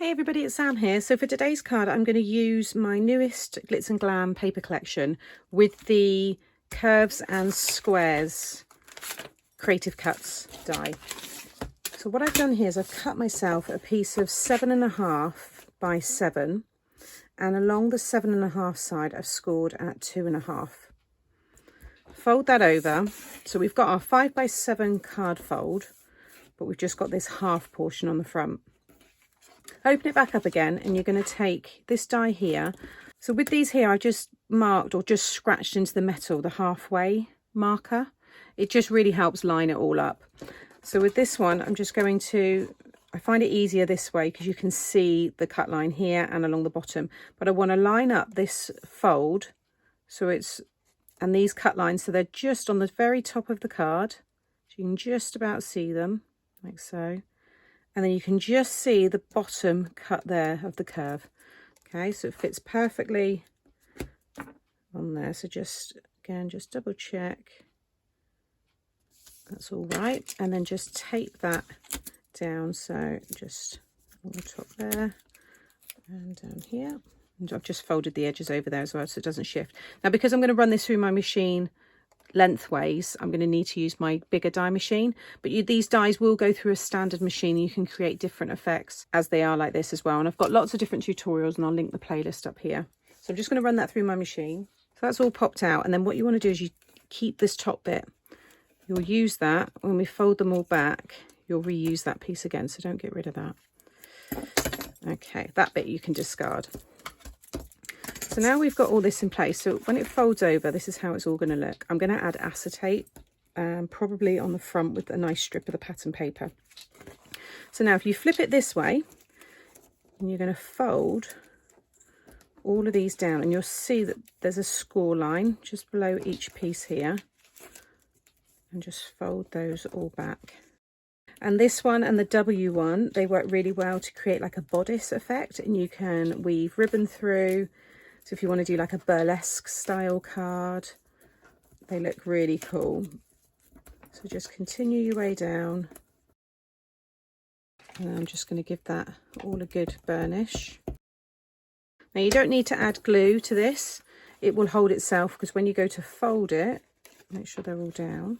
Hey everybody, it's Sam here. So for today's card, I'm going to use my newest Glitz Glam paper collection with the Curves and Squares Creative Cuts die. So what I've done here is I've cut myself a piece of 7.5 by 7, and along the 7.5 side I've scored at 2.5. Fold that over. So we've got our 5 by 7 card fold, but we've just got this half portion on the front. Open it back up again, and you're going to take this die here. So with these here, I just marked or just scratched into the metal the halfway marker. It just really helps line it all up. So with this one, I'm just going to, I find it easier this way because you can see the cut line here and along the bottom, but I want to line up this fold so it's, and these cut lines, so they're just on the very top of the card, so you can just about see them like so. And then you can just see the bottom cut there of the curve. Okay, so it fits perfectly on there. So just, again, just double check. That's all right. And then just tape that down. So just on the top there and down here. And I've just folded the edges over there as well so it doesn't shift. Now, because I'm going to run this through my machine lengthways, I'm going to need to use my bigger die machine, but these dies will go through a standard machine. You can create different effects as they are like this as well, and I've got lots of different tutorials, and I'll link the playlist up here. So I'm just going to run that through my machine. So that's all popped out, and then what you want to do is you keep this top bit. You'll use that when we fold them all back. You'll reuse that piece again, so don't get rid of that. Okay, that bit you can discard. So now we've got all this in place. So when it folds over, this is how it's all going to look. I'm going to add acetate, probably on the front with a nice strip of the pattern paper. So now if you flip it this way, and you're going to fold all of these down, and you'll see that there's a score line just below each piece here. And just fold those all back. And this one and the W one, they work really well to create like a bodice effect, and you can weave ribbon through. So if you want to do like a burlesque style card, they look really cool. So just continue your way down. And I'm just going to give that all a good burnish. Now you don't need to add glue to this. It will hold itself, because when you go to fold it, make sure they're all down.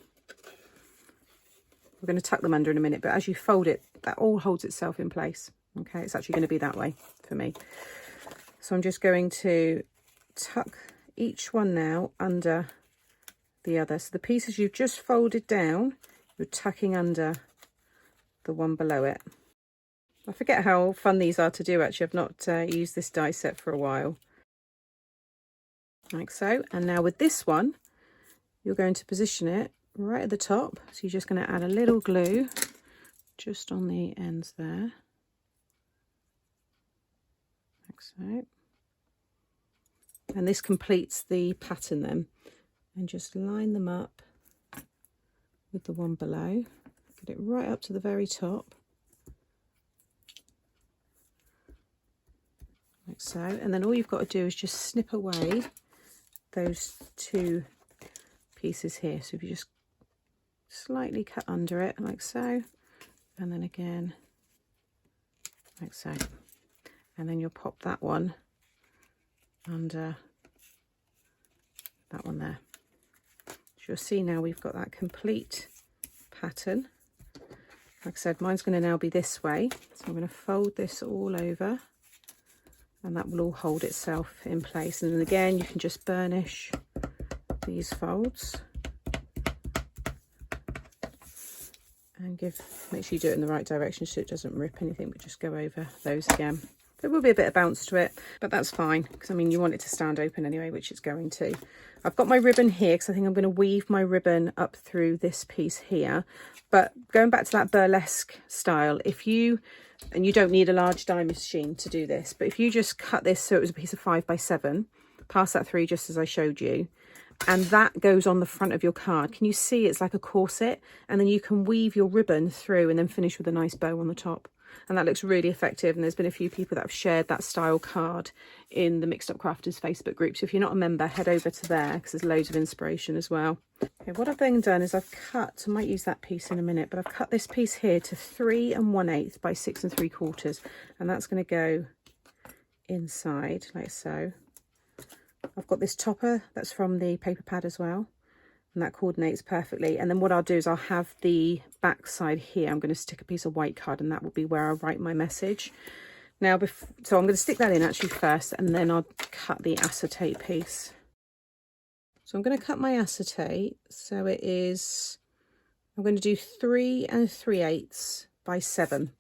We're going to tuck them under in a minute, but as you fold it, that all holds itself in place. Okay, it's actually going to be that way for me. So I'm just going to tuck each one now under the other. So the pieces you've just folded down, you're tucking under the one below it. I forget how fun these are to do actually. I've not used this die set for a while. Like so. And now with this one, you're going to position it right at the top. So you're just going to add a little glue just on the ends there. Like so. And this completes the pattern then. And just line them up with the one below. Get it right up to the very top. Like so. And then all you've got to do is just snip away those two pieces here. So if you just slightly cut under it like so, and then again like so, and then you'll pop that one under that one there. So you'll see now we've got that complete pattern. Like I said, mine's going to now be this way, so I'm going to fold this all over, and that will all hold itself in place. And then again, you can just burnish these folds and make sure you do it in the right direction so it doesn't rip anything, but just go over those again. There will be a bit of bounce to it, but that's fine, because I mean you want it to stand open anyway, which it's going to. I've got my ribbon here because I think I'm going to weave my ribbon up through this piece here. But going back to that burlesque style, and you don't need a large die machine to do this, but if you just cut this so it was a piece of 5 by 7, pass that through just as I showed you, and that goes on the front of your card. Can you see it's like a corset? And then you can weave your ribbon through and then finish with a nice bow on the top. and that looks really effective. And there's been a few people that have shared that style card in the Mixed Up Crafters Facebook group. So if you're not a member, head over to there because there's loads of inspiration as well. Okay, what I've then done is I've cut, I might use that piece in a minute, but I've cut this piece here to 3 1/8 by 6 3/4, and that's going to go inside like so. I've got this topper that's from the paper pad as well, and that coordinates perfectly. And then what I'll do is I'll have the back side here. I'm going to stick a piece of white card, and that will be where I write my message. Now, so I'm going to stick that in actually first, and then I'll cut the acetate piece. So I'm going to cut my acetate. So it is, I'm going to do 3 3/8 by 7.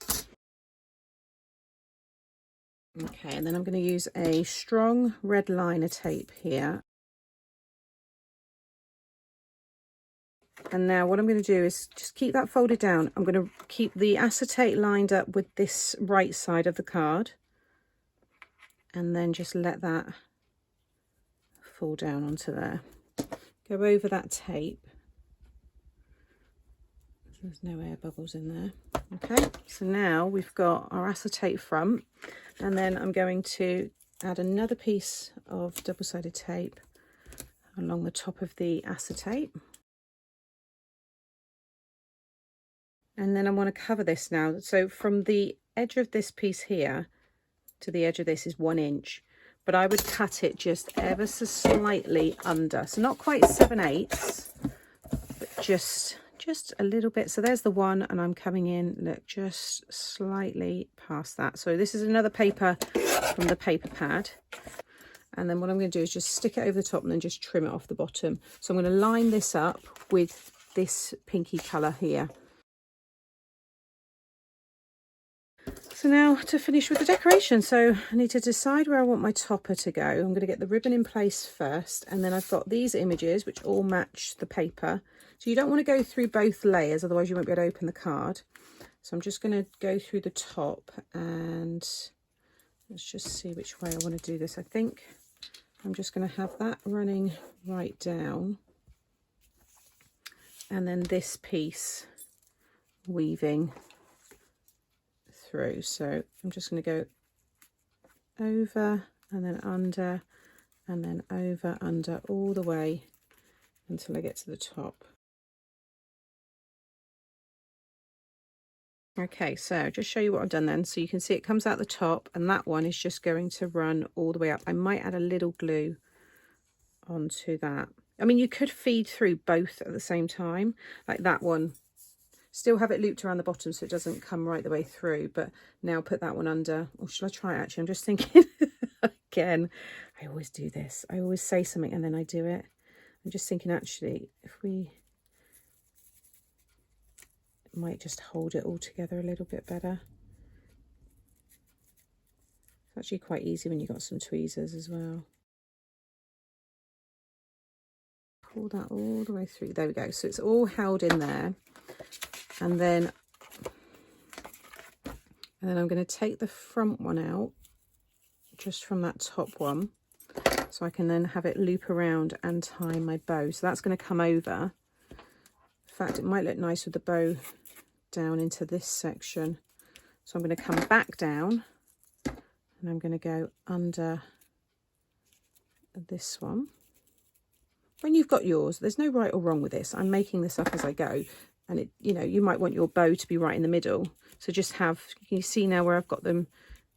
Okay, and then I'm going to use a strong red liner tape here. And now what I'm going to do is just keep that folded down. I'm going to keep the acetate lined up with this right side of the card, and then just let that fall down onto there. Go over that tape. There's no air bubbles in there. Okay, so now we've got our acetate front, and then I'm going to add another piece of double-sided tape along the top of the acetate. And then I want to cover this now. So from the edge of this piece here to the edge of this is 1 inch, but I would cut it just ever so slightly under. So not quite 7/8, but just a little bit. So there's the one, and I'm coming in, look, just slightly past that. So this is another paper from the paper pad. And then what I'm going to do is just stick it over the top and then just trim it off the bottom. So I'm going to line this up with this pinky colour here. So now to finish with the decoration. So I need to decide where I want my topper to go. I'm going to get the ribbon in place first, and then I've got these images which all match the paper. So you don't want to go through both layers, otherwise you won't be able to open the card. So I'm just going to go through the top, and let's just see which way I want to do this. I think I'm just going to have that running right down, and then this piece weaving through. So I'm just going to go over and then under and then over, under, all the way until I get to the top. Okay, so just show you what I've done then. So you can see it comes out the top, and that one is just going to run all the way up. I might add a little glue onto that. I mean, you could feed through both at the same time, like that one. Still have it looped around the bottom so it doesn't come right the way through, but now put that one under. Or should I try it actually? I'm just thinking again, I always do this. I always say something and then I do it. I'm just thinking actually, if we might just hold it all together a little bit better. It's actually quite easy when you've got some tweezers as well. Pull that all the way through. There we go. So it's all held in there. And then I'm going to take the front one out just from that top one, so I can then have it loop around and tie my bow. So that's going to come over. In fact, it might look nice with the bow down into this section. So I'm going to come back down and I'm going to go under this one. When you've got yours, there's no right or wrong with this. I'm making this up as I go. And it, you know, you might want your bow to be right in the middle. So just have, can you see now where I've got them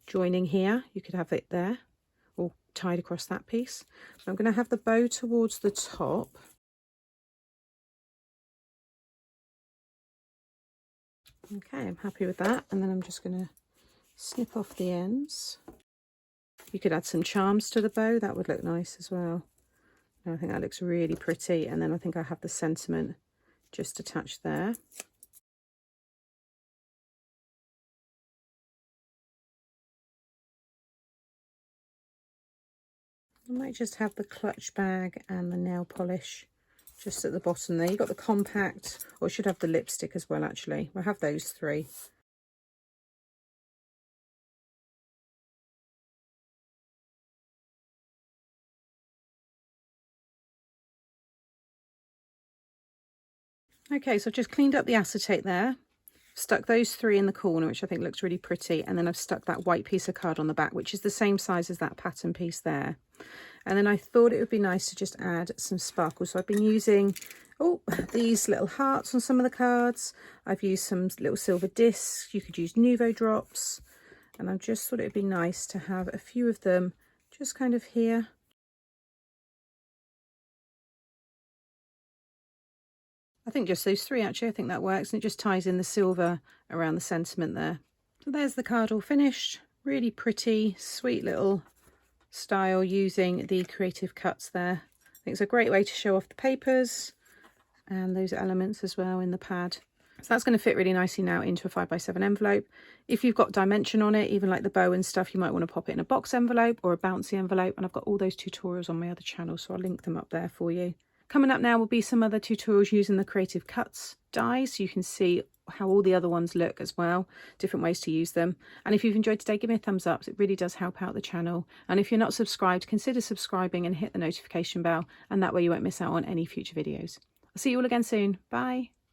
joining here? You could have it there or tied across that piece. So I'm going to have the bow towards the top. Okay, I'm happy with that. And then I'm just going to snip off the ends. You could add some charms to the bow. That would look nice as well. I think that looks really pretty. And then I think I have the sentiment just attached there. I might just have the clutch bag and the nail polish just at the bottom there. You've got the compact, or it should have the lipstick as well actually. We'll have those three. Okay, so I've just cleaned up the acetate there. stuck those 3 in the corner, which I think looks really pretty, and then I've stuck that white piece of card on the back, which is the same size as that pattern piece there. And then I thought it would be nice to just add some sparkle, so I've been using these little hearts on some of the cards. I've used some little silver discs. You could use Nuvo drops, and I just thought it would be nice to have a few of them just kind of here. I think just those 3 actually, I think that works, and it just ties in the silver around the sentiment there. So there's the card all finished. Really pretty, sweet little style using the creative cuts there. I think it's a great way to show off the papers and those elements as well in the pad. So that's going to fit really nicely now into a 5x7 envelope. If you've got dimension on it, even like the bow and stuff, you might want to pop it in a box envelope or a bouncy envelope, and I've got all those tutorials on my other channel, so I'll link them up there for you. Coming up now will be some other tutorials using the creative cuts dies, so you can see how all the other ones look as well, different ways to use them. And if you've enjoyed today, give me a thumbs up, it really does help out the channel. And if you're not subscribed, consider subscribing and hit the notification bell, and that way you won't miss out on any future videos. I'll see you all again soon. Bye.